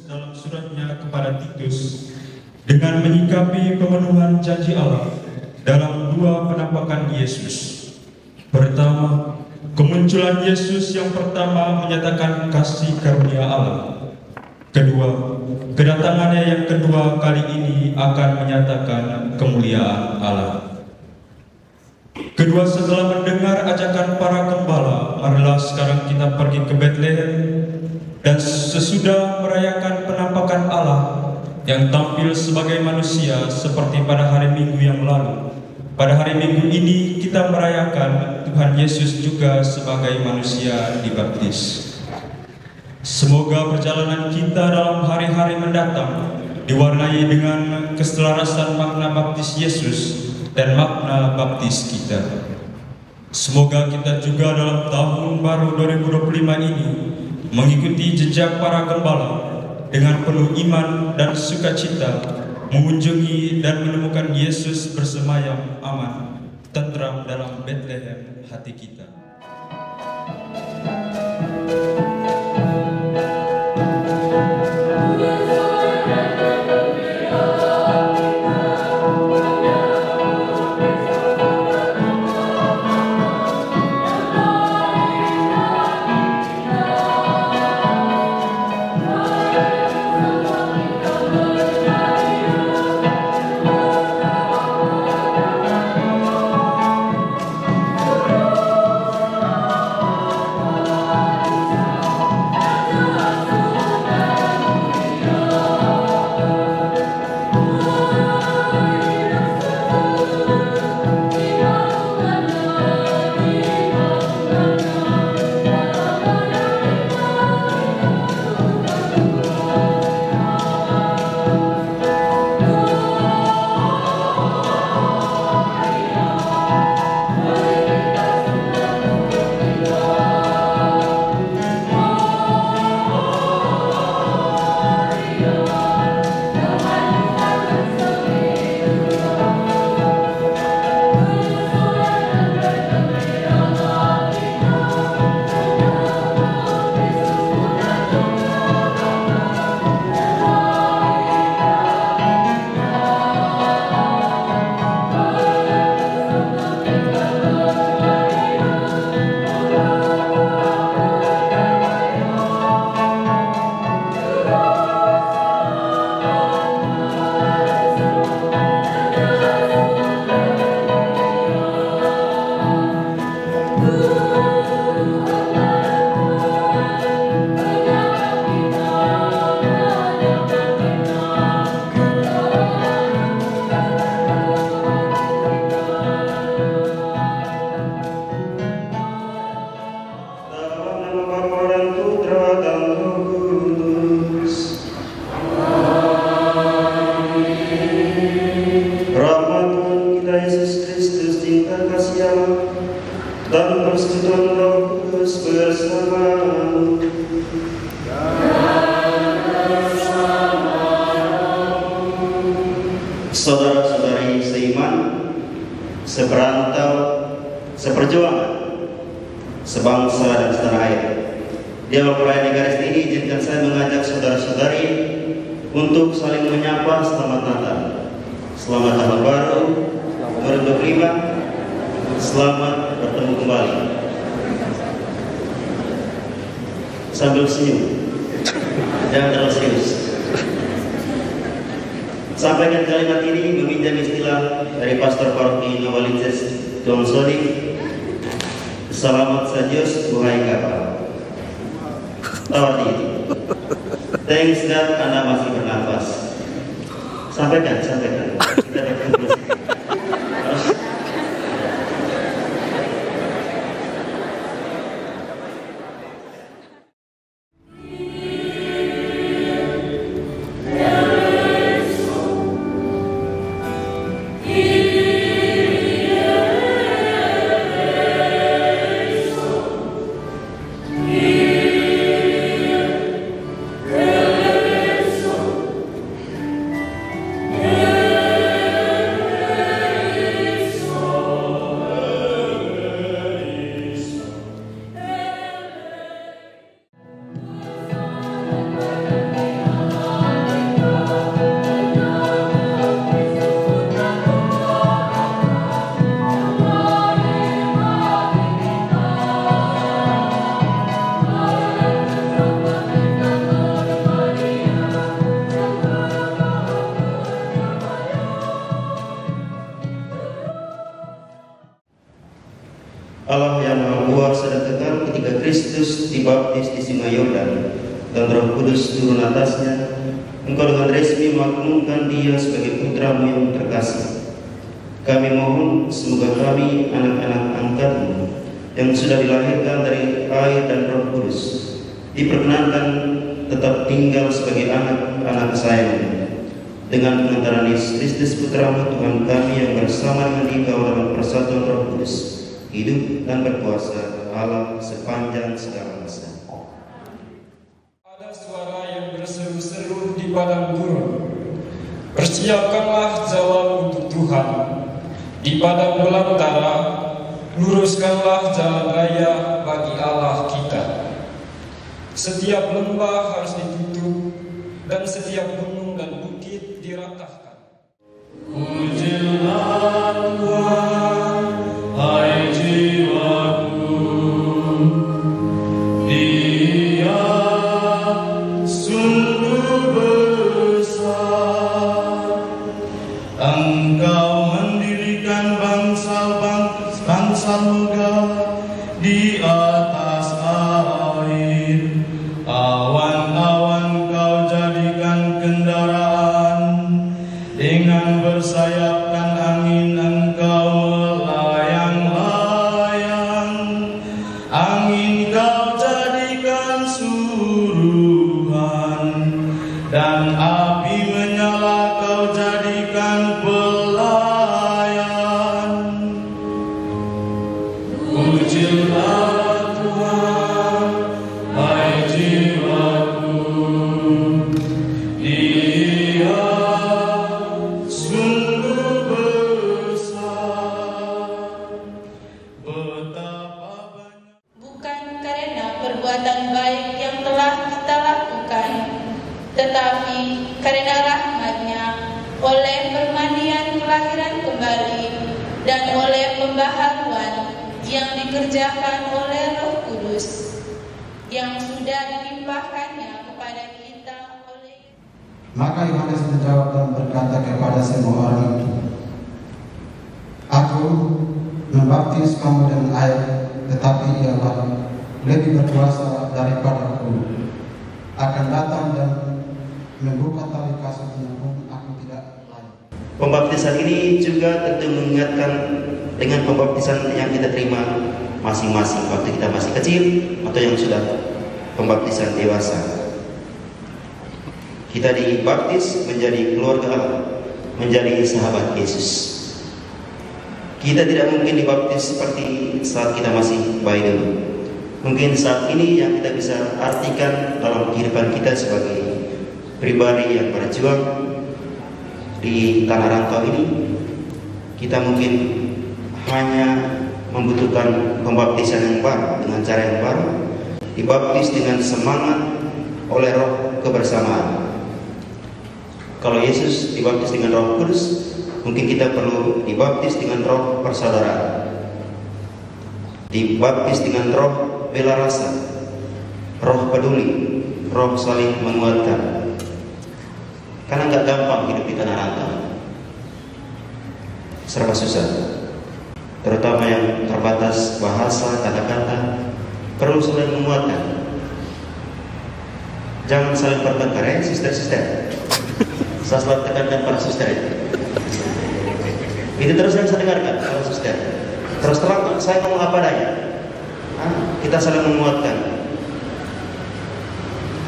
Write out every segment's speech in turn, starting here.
dalam suratnya kepada Titus dengan menyikapi pemenuhan janji Allah dalam dua penampakan Yesus. Pertama, kemunculan Yesus yang pertama menyatakan kasih karunia Allah. Kedua, kedatangannya yang kedua kali ini akan menyatakan kemuliaan Allah. Kedua, setelah mendengar ajakan para gembala, marilah sekarang kita pergi ke Bethlehem, dan sesudah merayakan penampakan Allah yang tampil sebagai manusia seperti pada hari Minggu yang lalu, pada hari Minggu ini kita merayakan Tuhan Yesus juga sebagai manusia dibaptis. Semoga perjalanan kita dalam hari-hari mendatang diwarnai dengan keselarasan makna baptis Yesus dan makna baptis kita. Semoga kita juga dalam tahun baru 2025 ini mengikuti jejak para gembala dengan penuh iman dan sukacita, mengunjungi dan menemukan Yesus bersemayam aman, tentram dalam Bethlehem hati kita. Saudara-saudari seiman, seperantau, seperjuangan, sebangsa dan setanah air. Di awal perayaan Ekaristi ini, izinkan saya mengajak saudara-saudari untuk saling menyapa selamat Natal, selamat Tahun Baru 2025, selamat bertemu kembali. Sambil senyum, jangan terlalu serius. Sampaikan kalimat ini meminjam istilah dari Pastor Paroki Novaliches Tuang Sodi. Selamat sajios buhay kapal. Tawar ini. Thanks God Anda masih bernafas. Sampaikan. Kita berkonklusi. Yeah. Kudus turun atasnya, Engkau dengan resmi mengagungkan dia sebagai putra-Mu yang terkasih. Kami mohon semoga kami anak-anak angkat-Mu yang sudah dilahirkan dari air dan Roh Kudus diperkenankan tetap tinggal sebagai anak-anak kesayangan dengan pengantaran Yesus Kristus putra-Mu Tuhan kami yang bersama dengan Dikau dalam persatuan Roh Kudus hidup dan berkuasa Allah sepanjang segala masa. Ada suara yang berseru-seru di padang gurun, persiapkanlah jalan untuk Tuhan. Di padang belantara, luruskanlah jalan raya bagi Allah kita. Setiap lembah harus ditutup dan setiap gunung dan bukit diratakan. Pujilah Tuhan, hai jiwaku, Dia sungguh besar. Engkau mendirikan bangsa megah di atas air. Awan-awan kau jadikan kendaraan, dengan bersayapkan angin engkau melayang-layang. Angin kau jadikan suruhan, dan api menyala kau jadikan pelayan. Pujilah Tuhan, hai jiwaku, Dia sungguh besar. Betapa banyak. Bukan karena perbuatan baik yang telah kita lakukan, tetapi karena rahmat-Nya, oleh permandian kelahiran kembali dan oleh pembaharuan yang dikerjakan oleh Roh Kudus yang sudah dilimpahkannya kepada kita oleh. Maka Yohanes menjawab dan berkata kepada semua orang itu, Aku membaptis kamu dengan air, tetapi Dialah lebih berkuasa daripadaku, akan datang dan membuka tali kasutnya pun aku tidak layak. Pembaptisan ini juga tentu mengingatkan dengan pembaptisan yang kita terima masing-masing waktu kita masih kecil atau yang sudah pembaptisan dewasa. Kita dibaptis menjadi keluarga Allah, menjadi sahabat Yesus. Kita tidak mungkin dibaptis seperti saat kita masih bayi dulu. Mungkin saat ini yang kita bisa artikan dalam kehidupan kita sebagai pribadi yang berjuang di tanah rantau ini, kita mungkin hanya membutuhkan pembaptisan yang baru dengan cara yang baru, dibaptis dengan semangat oleh Roh kebersamaan. Kalau Yesus dibaptis dengan Roh Kudus, mungkin kita perlu dibaptis dengan Roh persaudaraan, dibaptis dengan Roh bela rasa, Roh peduli, Roh saling menguatkan. Karena nggak gampang hidup di tanah rantau, serba susah, terutama yang terbatas bahasa, kata-kata, perlu saling menguatkan. Jangan saling bertengkar, ya sister-sister. Saya selalu tekankan para sister itu terus yang saya dengarkan para sister. Terus terang saya ngomong apa adanya. Kita saling menguatkan.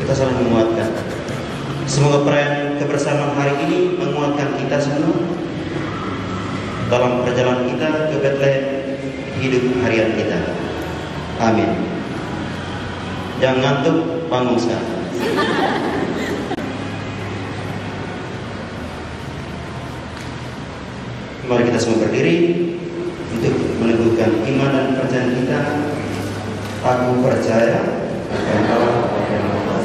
Kita saling menguatkan. Semoga perayaan kebersamaan hari ini menguatkan kita semua dalam perjalanan kita ke Bethlehem hidup harian kita. Amin. Jangan ngantuk, bangun sekarang. Mari kita semua berdiri untuk meneguhkan iman dan percayaan kita. Aku percaya akan Allah yang Maha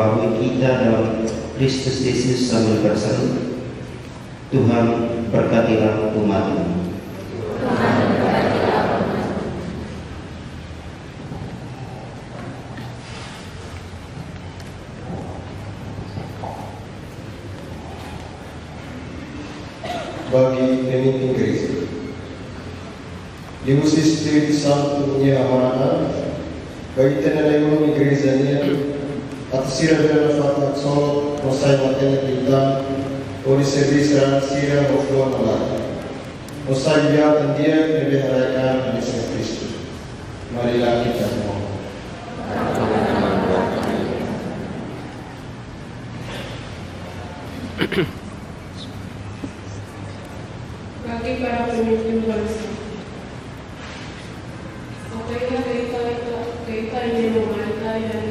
memperbaharui kita dalam Kristus Yesus sambil berseru, Tuhan berkatilah umat-Mu. Bagi pemimpin gereja, Deus Espírito Santo nya amarana, bagi tenelemu igrejanya, at sira-sira fatat sol, masay matanya kita, ori servisra sira moflo nala. Masay biya tandia niliharakan Yesus Kristus. Marilah kita mohon. Bagi para pemimpin bangsa, apabila kita ingin menghargai dan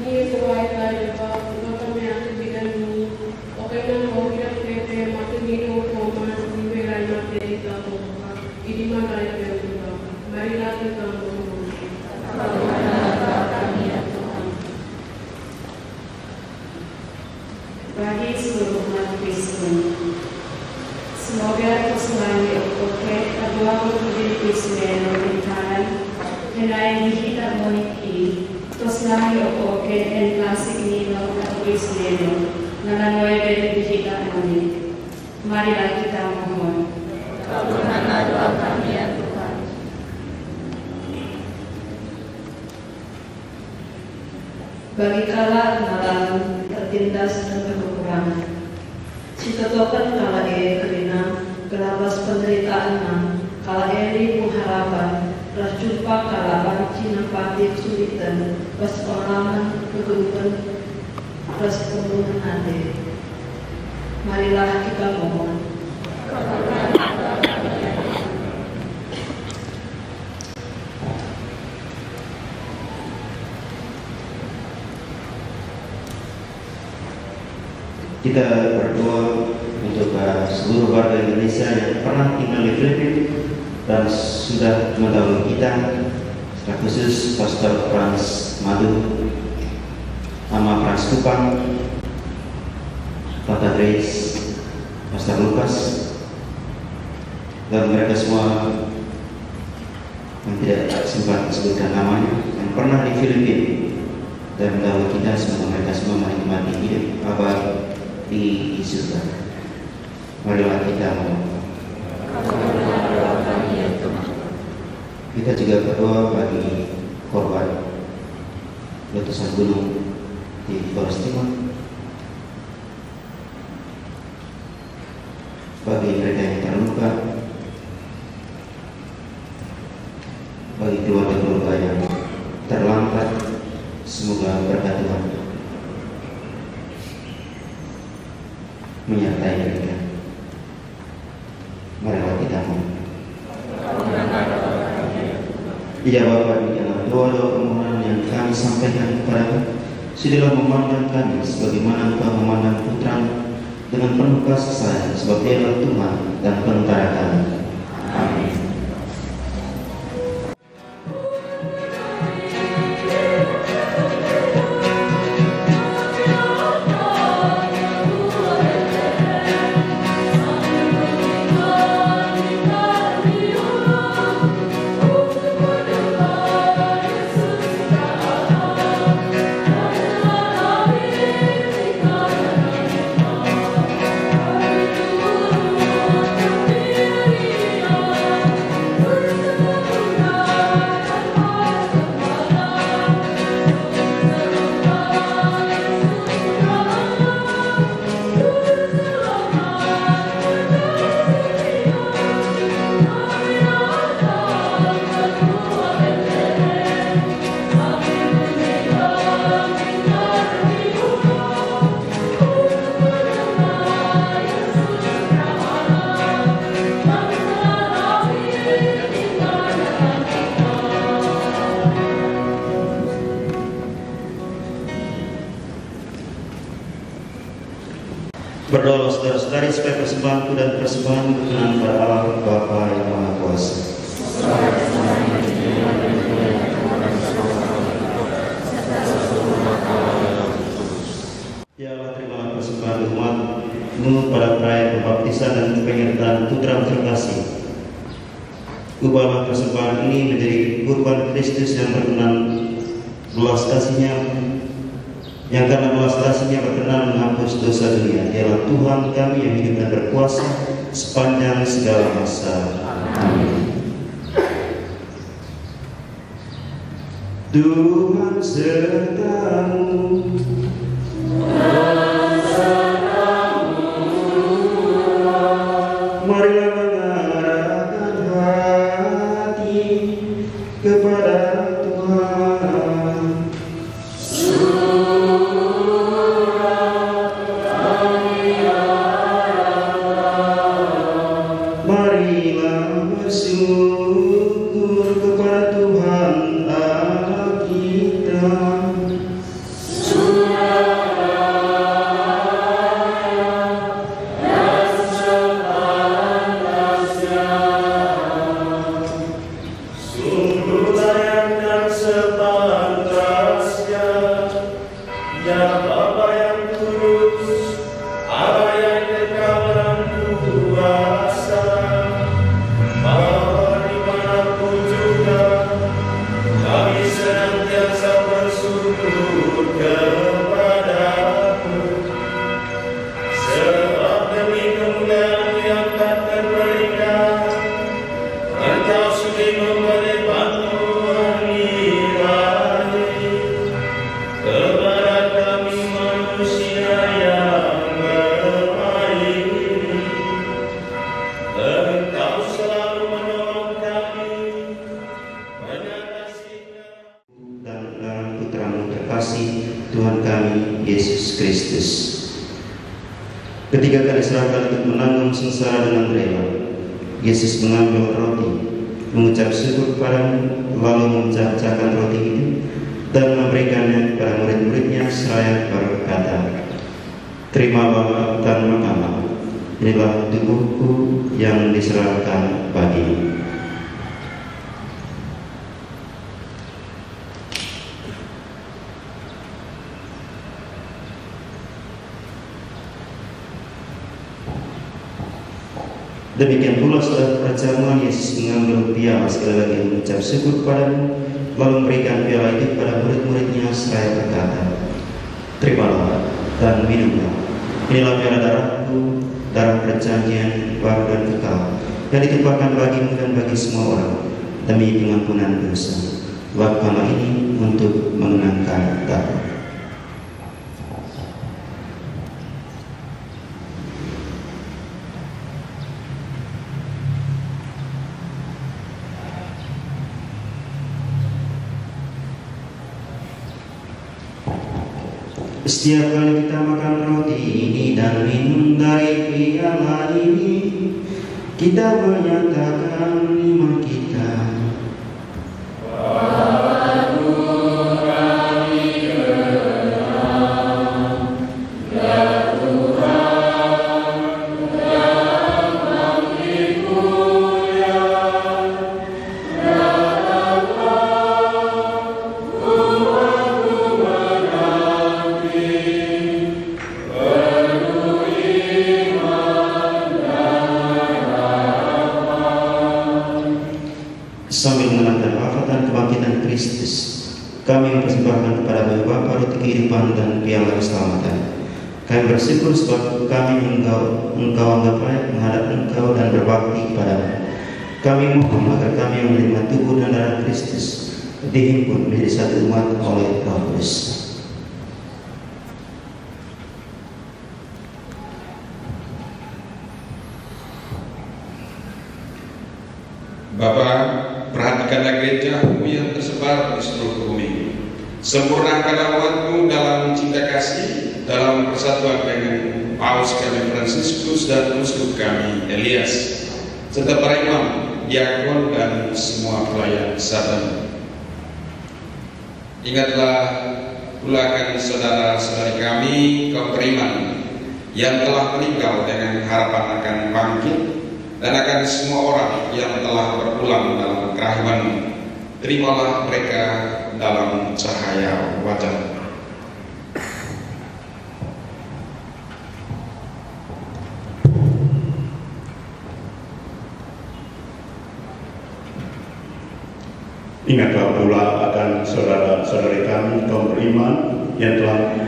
ini terwaitai dapat kami akan bidang ini, apabila mau kita PT mati hidup momen di wilayah materi kita buka, ini mana yang kita, marilah kita mohon. Bagi seluruh umat Kristen, semoga keselamatan oke kedua menjadi Kristen mental dan lain kita moniki keselamatan oke dan klasik ini lakukan Kristen dengan wajib kita ini. Marilah kita mohon. Kabulkanlah doa kami ya Tuhan. Bagi kala kenalan tertindas dan kekurangan, citotokan kala kerina kelabas penderitaan kala eri pengharapan ras jumpa kala cina pati kesulitan pas pengalaman kegelupan ras pembunuhan ade. Marilah kita mohon. Kita berdoa untuk seluruh warga Indonesia yang pernah tinggal di Filipina dan sudah mendahului kita, secara khusus Pastor Frans Madu, Mama Frans Kupang, Tata Grace, Pastor Lukas, dan mereka semua yang tidak sempat disebutkan namanya, yang pernah di Filipina dan mendahului kita. Semoga mereka semua menikmati hidup abadi di surga. Marilah kita mohon. Kita juga berdoa bagi korban letusan gunung di Flores Timur, bagi mereka yang terluka, bagi keluarga-keluarga yang terlantar, semoga berkat Tuhan menyertai mereka. Marilah kita mohon. Ya Bapa, di dalam doa-doa permohonan yang kami sampaikan kepada-Mu, sudilah memandang kami sebagaimana Engkau memandang Putra-Mu dengan penuh kasih sayang, sebab Dialah Tuhan dan Penentara kami. Amin. Berdoa saudara-saudari supaya persembahanku dan persembahan berkenan pada Allah Bapa yang Maha Kuasa. Ubahlah persembahan ini menjadi kurban Kristus yang berkenan belas kasihnya, yang karena belas kasihnya berkenan menghapus dosa dunia. Dialah Tuhan kami yang hidup dan berkuasa sepanjang segala masa. Amin. Tuhan sertamu, marilah mengarahkan hati kepada Tuhan. Marilah bersyukur kepada Tuhan Allah kita. Tuhan kami Yesus Kristus. Ketika kami serahkan untuk menanggung sengsara dengan rela, Yesus mengambil roti, mengucap syukur kepadamu, lalu memecah-mecahkan roti itu dan memberikannya kepada murid-muridnya seraya berkata, "Terimalah dan makanlah, inilah tubuhku yang diserahkan bagimu." Demikian pula setelah perjamuan, Yesus mengambil piala sekali lagi mengucap syukur kepadamu, lalu memberikan piala itu kepada murid-muridnya seraya berkata, "Terimalah dan minumlah, inilah piala darahku, darah perjanjian baru dan kekal, yang ditumpahkan bagimu dan bagi semua orang demi pengampunan dosa. Lakukanlah ini untuk mengenangkan aku." Setiap kali kita makan roti ini dan minum dari piala ini, kita menyatakan iman kita. Sambil mengenangkan wafat dan kebangkitan Kristus, kami mempersembahkan kepada Bapa roti kehidupan dan piala keselamatan. Kami bersyukur sebab kami engkau anggap layak menghadap Engkau dan berbakti kepadamu. Kami mohon agar kami yang menerima tubuh dan darah Kristus dihimpun menjadi satu umat oleh Roh Kudus. Bapa, perhatikanlah gereja-Mu yang tersebar di seluruh bumi. Sempurnakanlah umat-Mu dalam cinta kasih, dalam persatuan dengan Paus kami Fransiskus dan uskup kami Elias, serta para imam, diakon dan semua pelayan Satan. Ingatlah pula akan saudara-saudari kami kaum beriman yang telah meninggal dengan harapan akan bangkit, dan akan semua orang yang telah berpulang dalam kerahiman-Mu. Terimalah mereka dalam cahaya wajah-Mu. Ingatlah pula akan saudara-saudari kami kaum beriman yang telah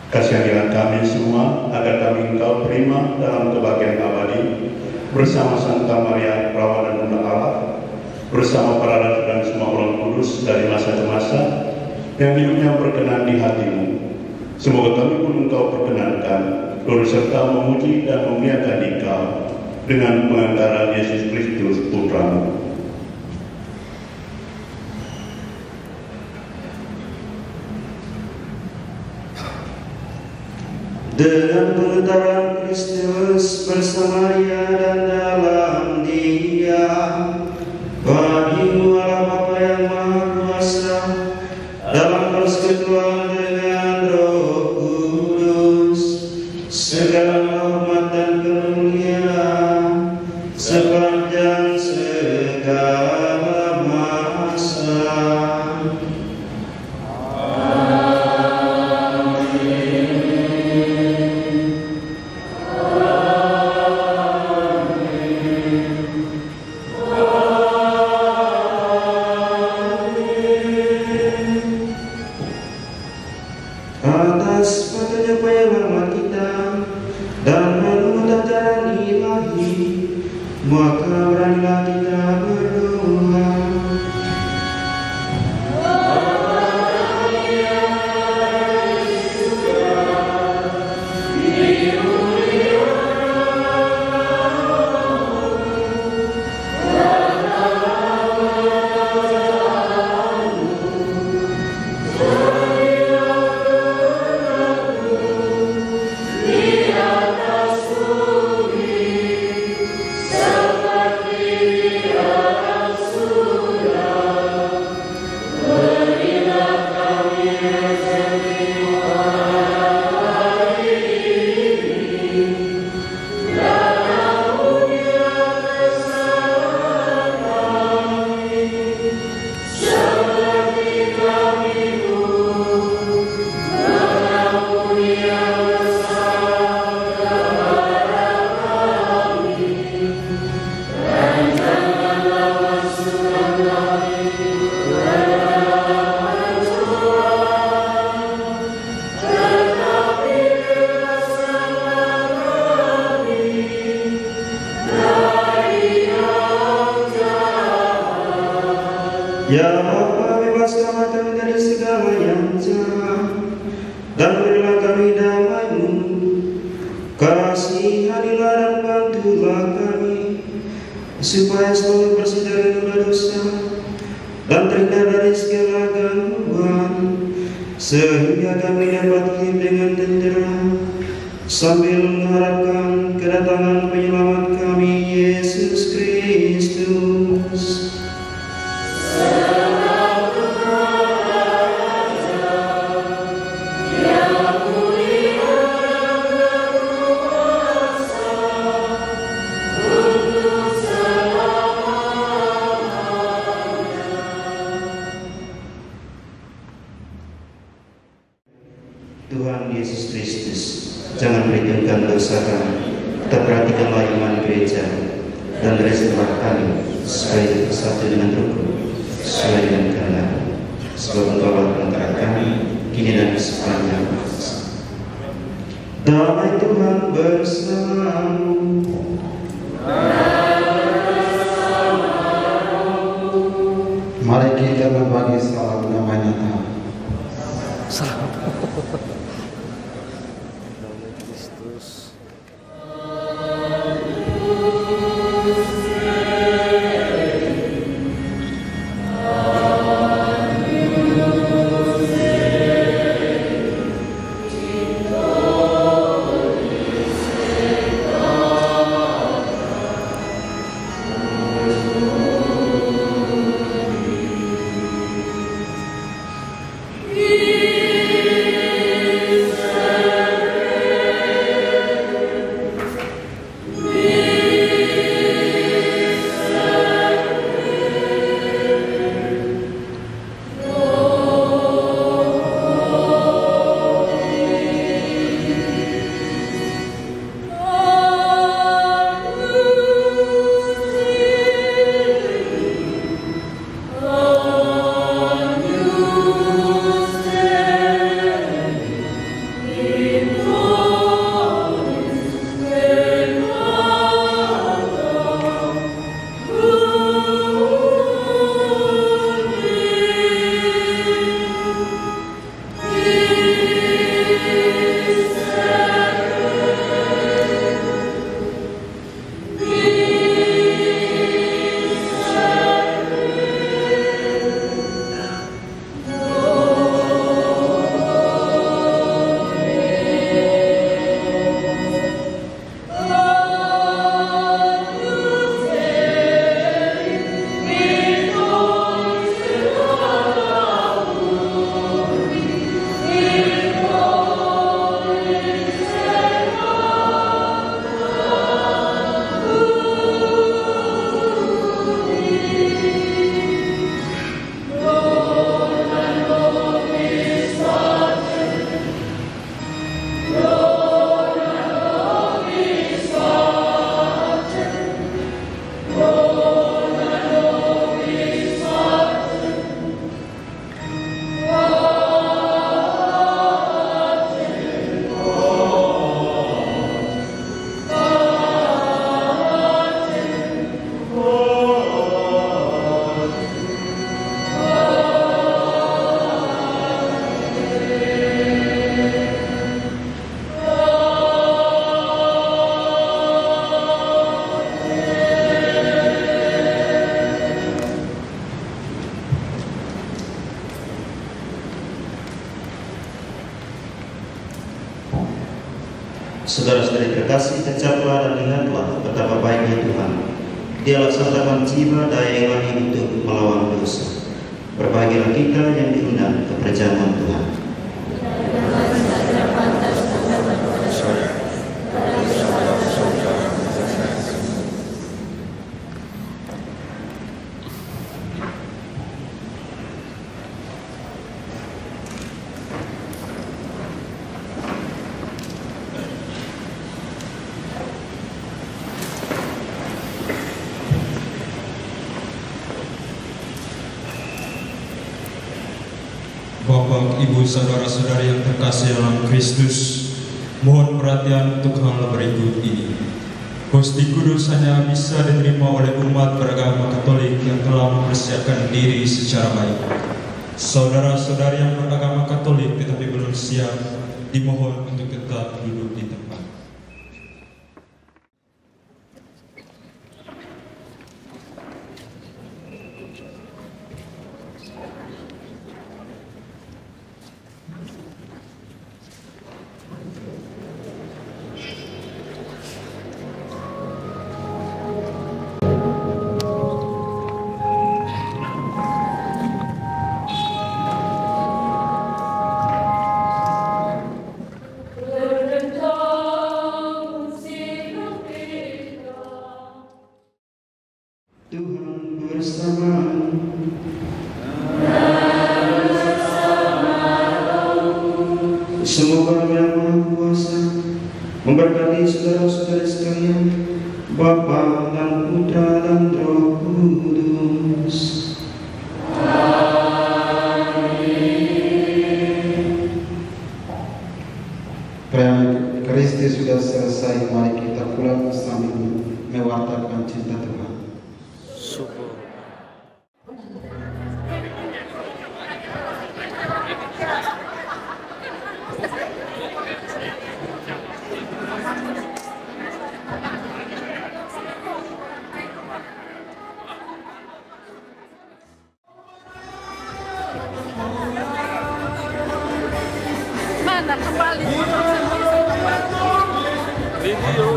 kasihanilah kami semua agar kami engkau terima dalam kebahagiaan abadi bersama Santa Maria Perawan dan Bunda Allah, bersama para rasul dan semua orang kudus dari masa ke masa yang hidupnya berkenan di hatimu. Semoga kami pun engkau perkenankan turut serta memuji dan memuliakan engkau dengan pengantara Yesus Kristus Putramu. Dengan pengetahuan Kristus bersama Dia dan dalam Dia, bagimu Allah Bapa yang Maha Kuasa, dalam persekutuan dengan Roh Kudus, segala hormat dan kemuliaan sepanjang segala masa. Atas petunjuk penyelamat kita dan menurut ajaran ilahi, maka beranilah kita berdoa. Ya Bapa, bebaskanlah kami dari segala yang jahat dan berilah kami damai-Mu. Kasihanilah dan bantulah kami supaya selalu bersih dari noda dosa dan terhindar dari segala gangguan, sehingga kami dapat hidup dengan tentera sambil mengharapkan kedatangan penyelamat kami, Yesus Kristus. Tuhan Yesus Kristus, jangan perhitungkan dosa kami, perhatikanlah iman gereja dan resiplah kami supaya bersatu dengan rukun sesuai dengan kehendak, sebab Engkau antara kami kini dan sepanjang masa. Damai Tuhan bersamamu. Mari kita berbagi salam damai Natal. Saudara-saudari terkasih, kecaplah dan lihatlah betapa baiknya Tuhan. Dia laksanakan jiwa daya ilahi untuk melawan dosa. Berbahagialah kita yang diundang ke perjamuan Tuhan. Bapak, Ibu, saudara-saudari yang terkasih dalam Kristus, mohon perhatian untuk hal berikut ini. Hosti Kudus hanya bisa diterima oleh umat beragama Katolik yang telah mempersiapkan diri secara baik. Saudara-saudari yang beragama Katolik tetapi belum siap, dimohon untuk tetap duduk di tempat. Semoga Yang Maha Kuasa memberkati saudara-saudari sekalian, Bapa dan Putra dan Roh Kudus. Perayaan Kristus sudah selesai, mari kita pulang sambil mewartakan cinta Tuhan. Mana kembali video.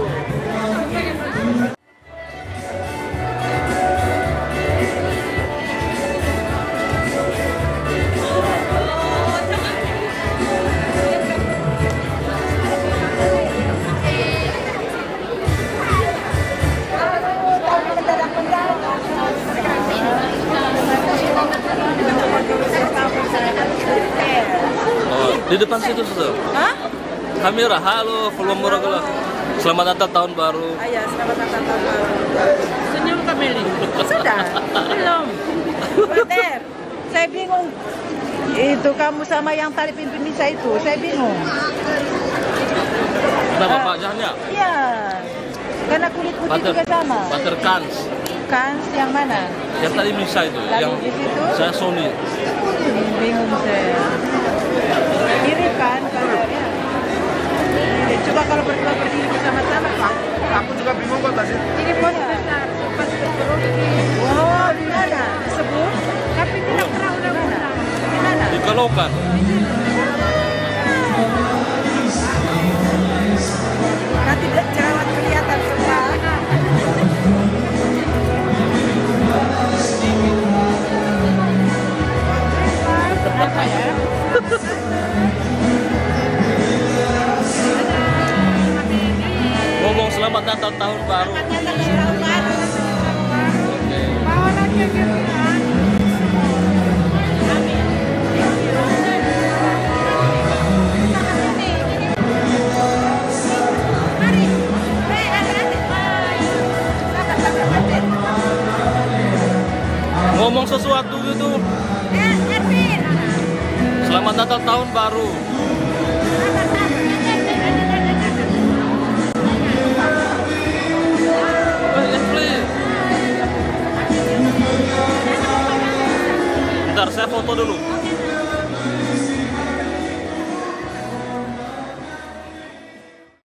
Di depan situ sudah. Hah? Kamera, halo, volume lo. Selamat Natal tahun baru. Ayah, selamat Natal tahun baru. Senyum Kameli. Sudah? Belum. Peter, saya bingung. Itu kamu sama yang tali pimpin Misa itu, saya bingung. Kenapa Pak Jahnya? Iya. Karena kulit putih juga sama. Pater Kans. Kans yang mana? Yang tadi Misa itu, Lalu yang di situ? saya Sony. Bingung saya. Mirip kan kabarnya. Ya, coba kalau berdua berdiri bersama-sama Pak. Aku juga bingung kok tadi. Ini pos besar. Wow, di mana? Sebut. Tapi tidak pernah undang-undang. Di mana? Di Kalokan. Nanti jerawat kelihatan semua. Apa ya? Ngomong selamat Natal tahun baru. Ngomong sesuatu gitu. Selamat Natal tahun baru. Bentar, saya foto dulu.